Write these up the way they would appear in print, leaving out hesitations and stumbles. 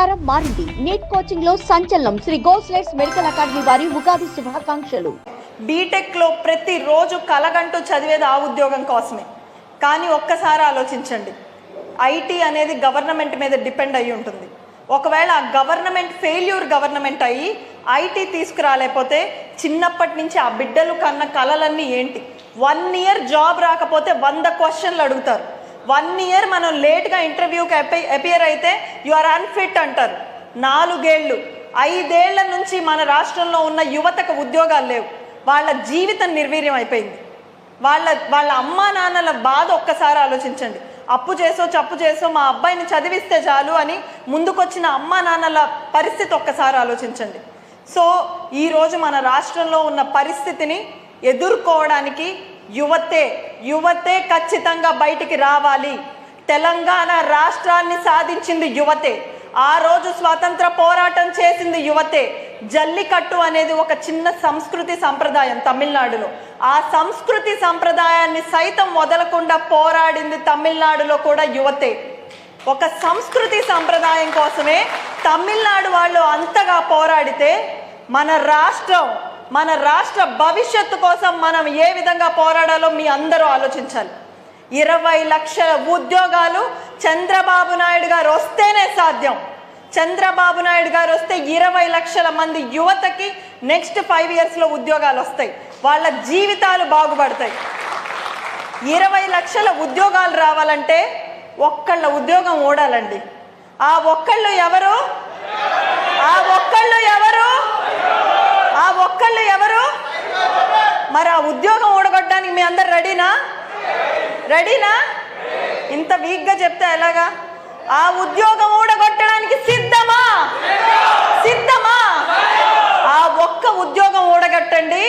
ప్రచారం మారింది. NEET coaching లో సంచలనం. శ్రీ గోస్లెట్స్ మెడికల్ అకాడమీ వారి ఉగాది శుభాకాంక్షలు. బీటెక్ లో ప్రతి రోజు కలగంటూ చదివేది ఆ ఉద్యోగం కోసమే. కానీ ఒక్కసారి ఆలోచించండి, ఐటీ అనేది గవర్నమెంట్ మీద డిపెండ్ అయ్యి ఉంటుంది. ఒకవేళ ఆ గవర్నమెంట్ ఫెయిల్యూర్ గవర్నమెంట్ అయ్యి ఐటీ తీసుకురాలేకపోతే చిన్నప్పటి నుంచి ఆ బిడ్డలు కన్న కలలన్నీ ఏంటి? 1 ఇయర్ జాబ్ రాకపోతే 100 క్వశ్చన్లు అడుగుతారు. 1 ఇయర్ మనం లేట్గా ఇంటర్వ్యూకి అపియర్ అయితే యు ఆర్ అన్ఫిట్ అంటారు. 4 ఏళ్ళు 5 ఏళ్ల నుంచి మన రాష్ట్రంలో ఉన్న యువతకు ఉద్యోగాలు లేవు. వాళ్ళ జీవితం నిర్వీర్యం అయిపోయింది. వాళ్ళ అమ్మా నాన్నల బాధ ఒక్కసారి ఆలోచించండి. అప్పు చేసో చప్పు చేసో మా అబ్బాయిని చదివిస్తే చాలు అని ముందుకొచ్చిన అమ్మా నాన్నల పరిస్థితి ఒక్కసారి ఆలోచించండి. సో ఈరోజు మన రాష్ట్రంలో ఉన్న పరిస్థితిని ఎదుర్కోవడానికి యువతే ఖచ్చితంగా బయటికి రావాలి. తెలంగాణ రాష్ట్రాన్ని సాధించింది యువతే. ఆ రోజు స్వాతంత్ర పోరాటం చేసింది యువతే. జల్లికట్టు అనేది ఒక చిన్న సంస్కృతి సంప్రదాయం తమిళనాడులో. ఆ సంస్కృతి సంప్రదాయాన్ని సైతం వదలకుండా పోరాడింది తమిళనాడులో కూడా యువతే. ఒక సంస్కృతి సంప్రదాయం కోసమే తమిళనాడు వాళ్ళు అంతగా పోరాడితే మన రాష్ట్ర భవిష్యత్తు కోసం మనం ఏ విధంగా పోరాడాలో మీ అందరూ ఆలోచించాలి. 20 లక్షల ఉద్యోగాలు చంద్రబాబు నాయుడు గారు వస్తేనే సాధ్యం. చంద్రబాబు నాయుడు గారు వస్తే 20 లక్షల మంది యువతకి నెక్స్ట్ 5 ఇయర్స్లో ఉద్యోగాలు వస్తాయి. వాళ్ళ జీవితాలు బాగుపడతాయి. 20 లక్షల ఉద్యోగాలు రావాలంటే ఒక్కళ్ళ ఉద్యోగం ఊడాలండి. ఆ ఒక్కళ్ళు ఎవరు? మరి ఆ ఉద్యోగం ఊడగొట్టడానికి మీ అందరు రెడీనా? ఇంత వీక్గా చెప్తే ఎలాగా? ఆ ఉద్యోగం ఊడగొట్టడానికి సిద్ధమా? ఆ ఒక్క ఉద్యోగం ఊడగొట్టండి.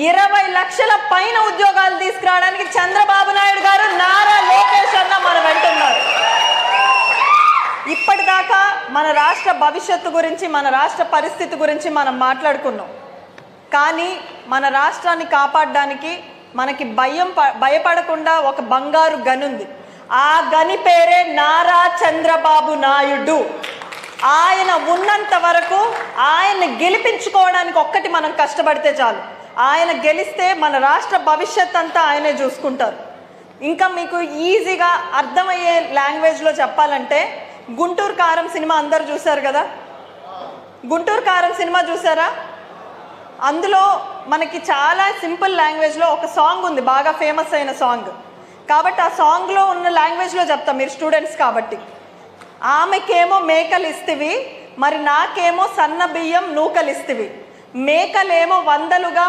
20 లక్షల పైన ఉద్యోగాలు తీసుకురావడానికి చంద్రబాబు నాయుడు గారు, నారా లోకేష్ అన్న మన వెంటున్నారు. ఇప్పటిదాకా మన రాష్ట్ర భవిష్యత్తు గురించి, మన రాష్ట్ర పరిస్థితి గురించి మనం మాట్లాడుకున్నాం. కానీ మన రాష్ట్రాన్ని కాపాడడానికి మనకి భయపడకుండా ఒక బంగారు గని ఉంది. ఆ గని పేరే నారా చంద్రబాబు నాయుడు. ఆయన ఉన్నంత వరకు ఆయన్ని గెలిపించుకోవడానికి ఒక్కటి మనం కష్టపడితే చాలు. ఆయన గెలిస్తే మన రాష్ట్ర భవిష్యత్ అంతా ఆయనే చూసుకుంటారు. ఇంకా మీకు ఈజీగా అర్థమయ్యే లాంగ్వేజ్లో చెప్పాలంటే, గుంటూరు కారం సినిమా అందరు చూశారు కదా? గుంటూరు కారం సినిమా చూసారా? అందులో మనకి చాలా సింపుల్ లాంగ్వేజ్లో ఒక సాంగ్ ఉంది, బాగా ఫేమస్ అయిన సాంగ్. కాబట్టి ఆ సాంగ్లో ఉన్న లాంగ్వేజ్లో చెప్తాం, మీరు స్టూడెంట్స్ కాబట్టి. ఆమెకేమో మేకలు ఇస్తివి, మరి నాకేమో సన్న బియ్యం నూకలు ఇస్తివి. మేకలేమో 100లుగా